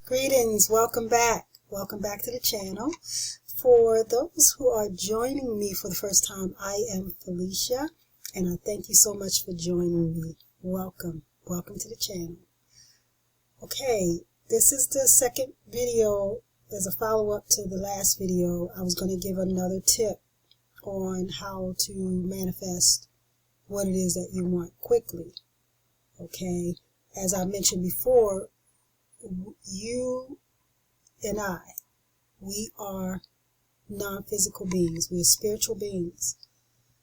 Greetings, welcome back. Welcome back to the channel. For those who are joining me for the first time, I am Felicia, and I thank you so much for joining me. Welcome. Welcome to the channel. Okay, this is the second video as a follow-up to the last video. I was going to give another tip on how to manifest what it is that you want quickly. Okay, as I mentioned before, you and I, we are non-physical beings. We are spiritual beings.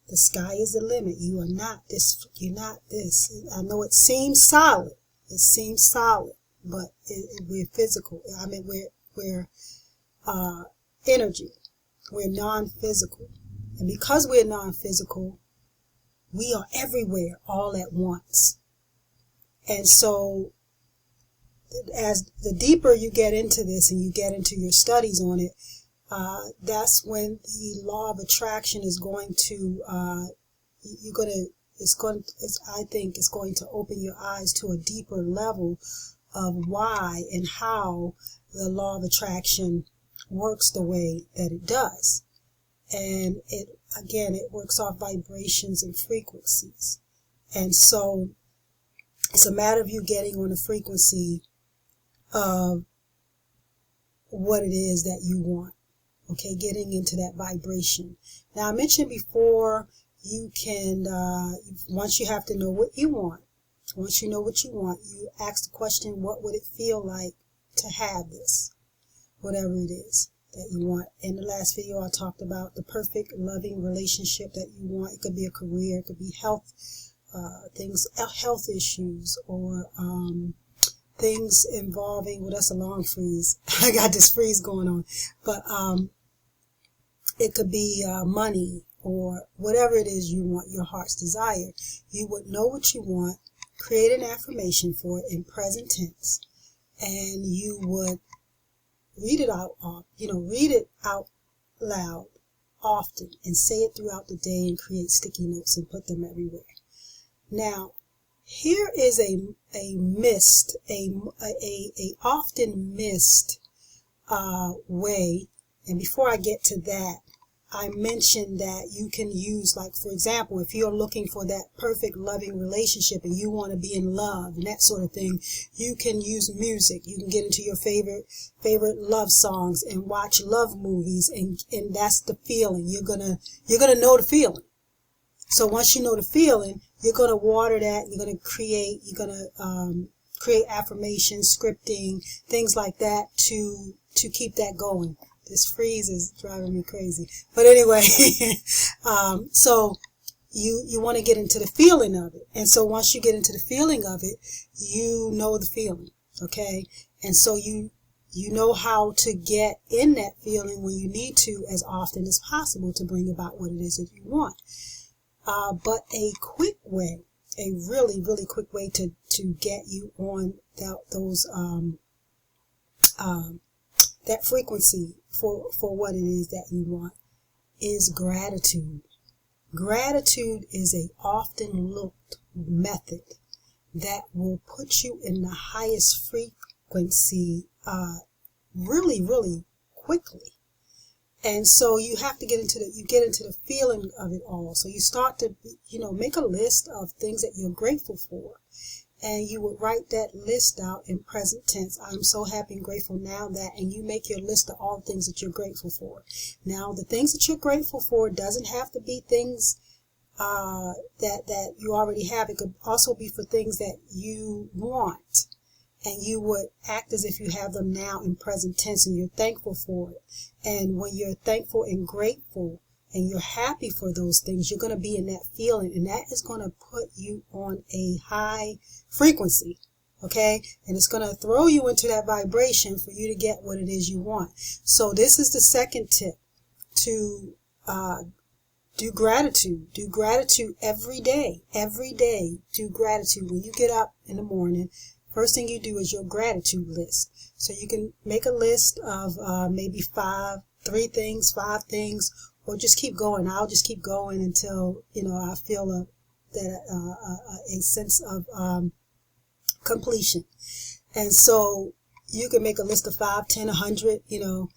The sky is the limit. You are not this. You're not this. I know it seems solid. It seems solid, but we're physical. I mean, we're energy. We're non-physical, and because we're non-physical, we are everywhere all at once. And so, as the deeper you get into this and you get into your studies on it, that's when the law of attraction is going to, I think it's going to open your eyes to a deeper level of why and how the law of attraction works the way that it does. And it works off vibrations and frequencies. And so it's a matter of you getting on the frequency of what it is that you want. Okay, getting into that vibration. Now, I mentioned before, you can, once you have to know what you want, once you know what you want, you ask the question, what would it feel like to have this? Whatever it is that you want. In the last video, I talked about the perfect, loving relationship that you want. It could be a career, it could be health, health issues, or things involving, well, that's a long freeze. I got this freeze going on. But it could be money or whatever it is you want, your heart's desire. You would know what you want, create an affirmation for it in present tense, and you would read it out, read it out loud often and say it throughout the day and create sticky notes and put them everywhere. Now, here is a often missed way. And before I get to that, I mentioned that you can use, like, for example, if you're looking for that perfect loving relationship and you want to be in love and that sort of thing, you can use music. You can get into your favorite love songs and watch love movies, and that's the feeling. You're gonna know the feeling. So once you know the feeling, you're going to water that. You're going to create affirmations, scripting, things like that to keep that going. This freeze is driving me crazy. But anyway, so you want to get into the feeling of it. And so once you get into the feeling of it, you know the feeling, okay? And so you know how to get in that feeling when you need to as often as possible to bring about what it is that you want. But a quick way, a really, really quick way to get you on that frequency for what it is that you want is gratitude. Gratitude is a often looked method that will put you in the highest frequency really, really quickly. And so you have to get into the feeling of it all. So you start to, make a list of things that you're grateful for. And you would write that list out in present tense. I'm so happy and grateful now that, and you make your list of all the things that you're grateful for. Now, the things that you're grateful for doesn't have to be things that you already have. It could also be for things that you want. And you would act as if you have them now in present tense and you're thankful for it. And when you're thankful and grateful and you're happy for those things, you're going to be in that feeling, and that is going to put you on a high frequency, okay? And it's going to throw you into that vibration for you to get what it is you want. So this is the second tip, to do gratitude. Do gratitude every day. Every day, do gratitude. When you get up in the morning, first thing you do is your gratitude list. So you can make a list of maybe 5 things, or just keep going. I'll just keep going until, I feel a sense of completion. And so You can make a list of 5, 10, 100, and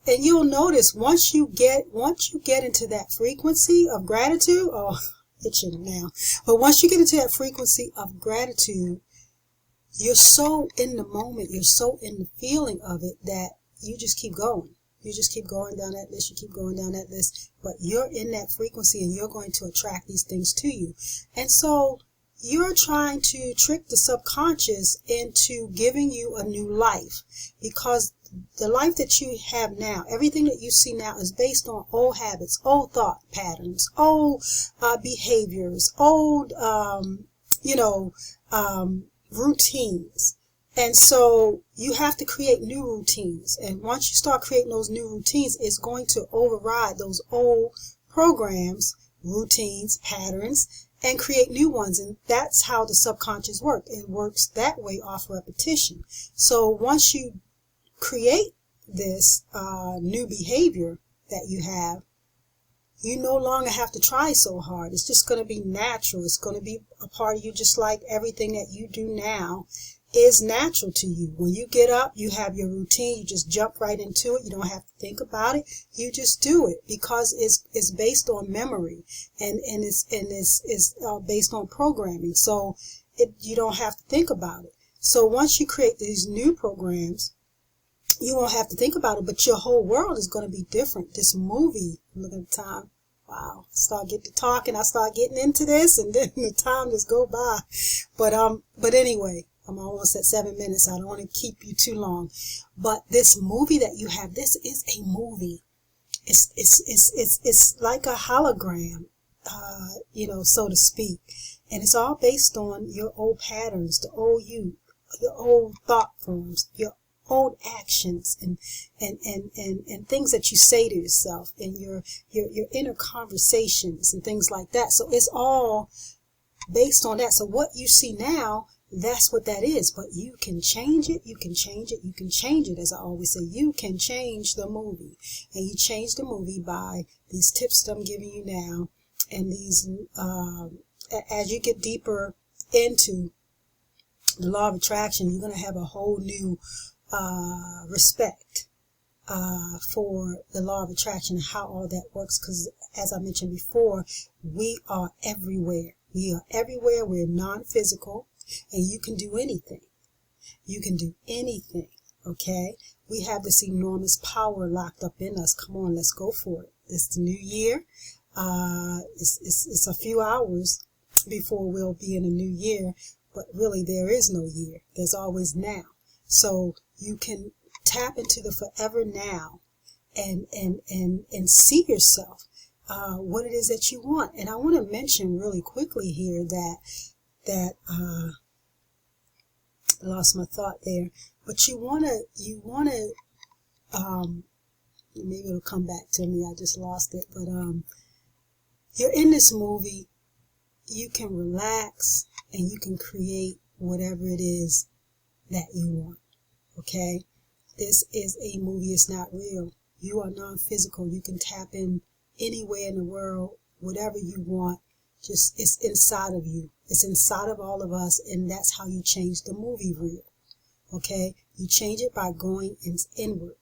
you'll notice once you get into that frequency of gratitude, oh, itching now. But once you get into that frequency of gratitude, you're so in the moment, you're so in the feeling of it that you just keep going. You just keep going down that list, you keep going down that list, but you're in that frequency and you're going to attract these things to you. And so you're trying to trick the subconscious into giving you a new life, because the life that you have now, everything that you see now is based on old habits, old thought patterns, old behaviors, old, routines. And so you have to create new routines. And once you start creating those new routines, it's going to override those old programs, routines, patterns, and create new ones. And that's how the subconscious works. It works that way off repetition. So once you create this new behavior that you have, you no longer have to try so hard. It's just going to be natural. It's going to be a part of you, just like everything that you do now is natural to you. When you get up, you have your routine. You just jump right into it. You don't have to think about it. You just do it because it's based on memory and it's based on programming. So you don't have to think about it. So once you create these new programs, you won't have to think about it, but your whole world is going to be different. This movie, look at the time. Wow. I start getting to talking. I start getting into this, and then the time just go by. But anyway, I'm almost at 7 minutes. I don't want to keep you too long. But this movie that you have, this is a movie. It's like a hologram, so to speak. And it's all based on your old patterns, the old you, your old thought forms, your old actions and things that you say to yourself and your inner conversations and things like that. So it's all based on that. So what you see now, that's what that is. But you can change it. You can change it. You can change it. As I always say, you can change the movie. And you change the movie by these tips that I'm giving you now. And these, as you get deeper into the law of attraction, you're going to have a whole new respect for the law of attraction and how all that works, because as I mentioned before, we are everywhere. We are everywhere. We're non-physical, and you can do anything. You can do anything, okay? We have this enormous power locked up in us. Come on, let's go for it. It's the new year. It's a few hours before we'll be in a new year, but really there is no year. There's always now. So you can tap into the forever now and see yourself, what it is that you want. And I want to mention really quickly here that I lost my thought there, but you want to, maybe it'll come back to me. I just lost it. But, you're in this movie, you can relax and you can create whatever it is that you want. Okay? This is a movie. It's not real. You are non-physical. You can tap in anywhere in the world, whatever you want. Just, it's inside of you. It's inside of all of us, and that's how you change the movie real. Okay? You change it by going inward.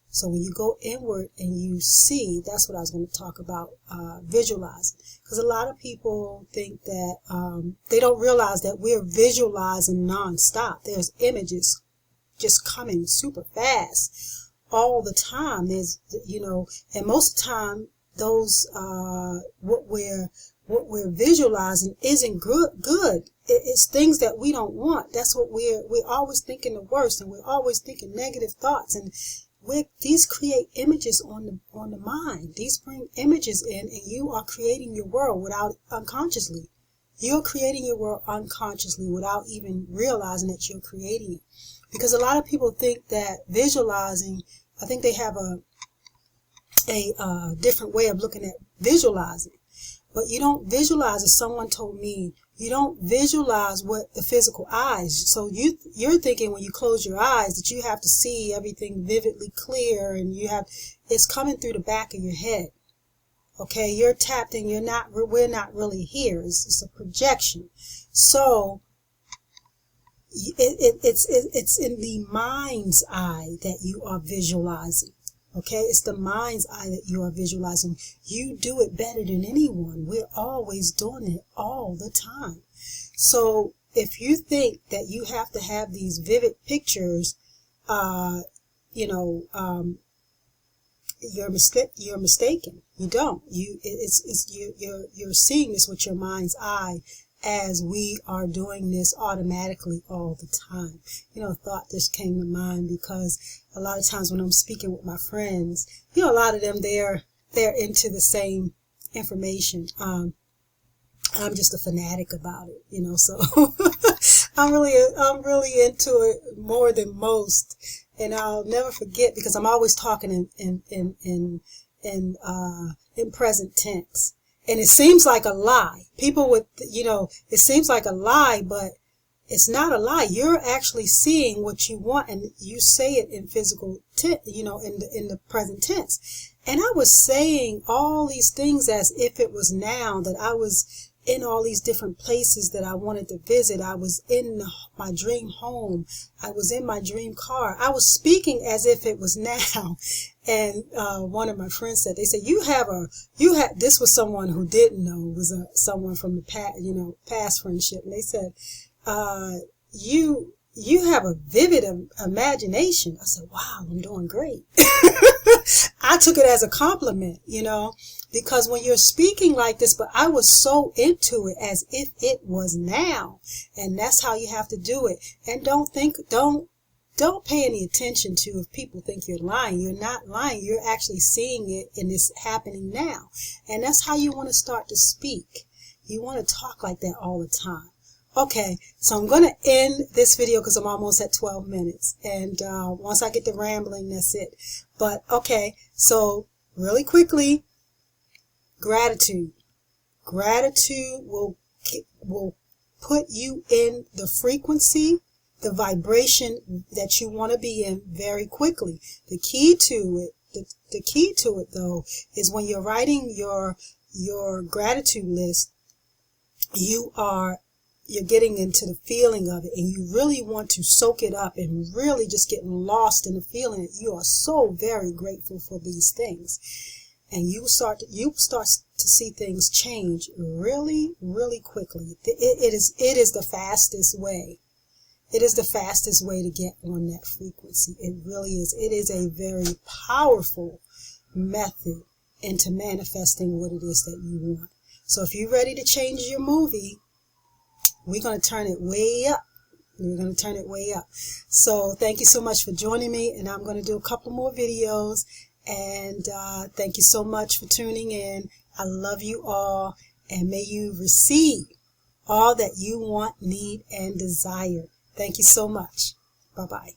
So when you go inward and you see, that's what I was going to talk about, visualizing. Because a lot of people think that they don't realize that we're visualizing nonstop. There's images just coming super fast all the time. There's, and most of the time, those what we're visualizing isn't good. It's things that we don't want. That's what we're always thinking the worst, and we're always thinking negative thoughts, and these create images on the mind. These bring images in, and you are creating your world unconsciously. You're creating your world unconsciously without even realizing that you're creating it. Because a lot of people think that visualizing, I think they have a different way of looking at visualizing. But you don't visualize, as someone told me, you don't visualize what the physical eyes. So you're thinking when you close your eyes that you have to see everything vividly clear, and it's coming through the back of your head. Okay, you're tapped in. We're not really here. It's a projection. So It's in the mind's eye that you are visualizing. Okay, it's the mind's eye that you are visualizing. You do it better than anyone. We're always doing it all the time. So if you think that you have to have these vivid pictures, you're mistaken. You don't. You're seeing this with your mind's eye, as we are doing this automatically all the time. A thought just came to mind because a lot of times when I'm speaking with my friends, a lot of them, they're into the same information. I'm just a fanatic about it, so I'm really into it more than most. And I'll never forget, because I'm always talking in present tense. And it seems like a lie. People would, it seems like a lie, but it's not a lie. You're actually seeing what you want, and you say it in physical tense, in the present tense. And I was saying all these things as if it was now, that I was in all these different places that I wanted to visit. I was in my dream home. I was in my dream car. I was speaking as if it was now. And one of my friends said, they said, this was someone who didn't know, was someone from the past friendship. And they said, you have a vivid imagination. I said, wow, I'm doing great. I took it as a compliment, because when you're speaking like this, but I was so into it as if it was now. And that's how you have to do it. And don't pay any attention to if people think you're lying. You're not lying. You're actually seeing it, and it's happening now. And that's how you want to start to speak. You want to talk like that all the time. Okay, so I'm going to end this video because I'm almost at 12 minutes. And once I get to rambling, that's it. But, okay, so really quickly, gratitude. Gratitude will put you in the frequency, the vibration that you want to be in very quickly. The key to it, though, is when you're writing your gratitude list, you're getting into the feeling of it, and you really want to soak it up and really just get lost in the feeling that you are so very grateful for these things. And you start to see things change really, really quickly. It is the fastest way. It is the fastest way to get on that frequency. It really is. It is a very powerful method into manifesting what it is that you want. So if you're ready to change your movie, we're going to turn it way up. We're going to turn it way up. So thank you so much for joining me, and I'm going to do a couple more videos. And thank you so much for tuning in. I love you all, and may you receive all that you want, need, and desire. Thank you so much. Bye-bye.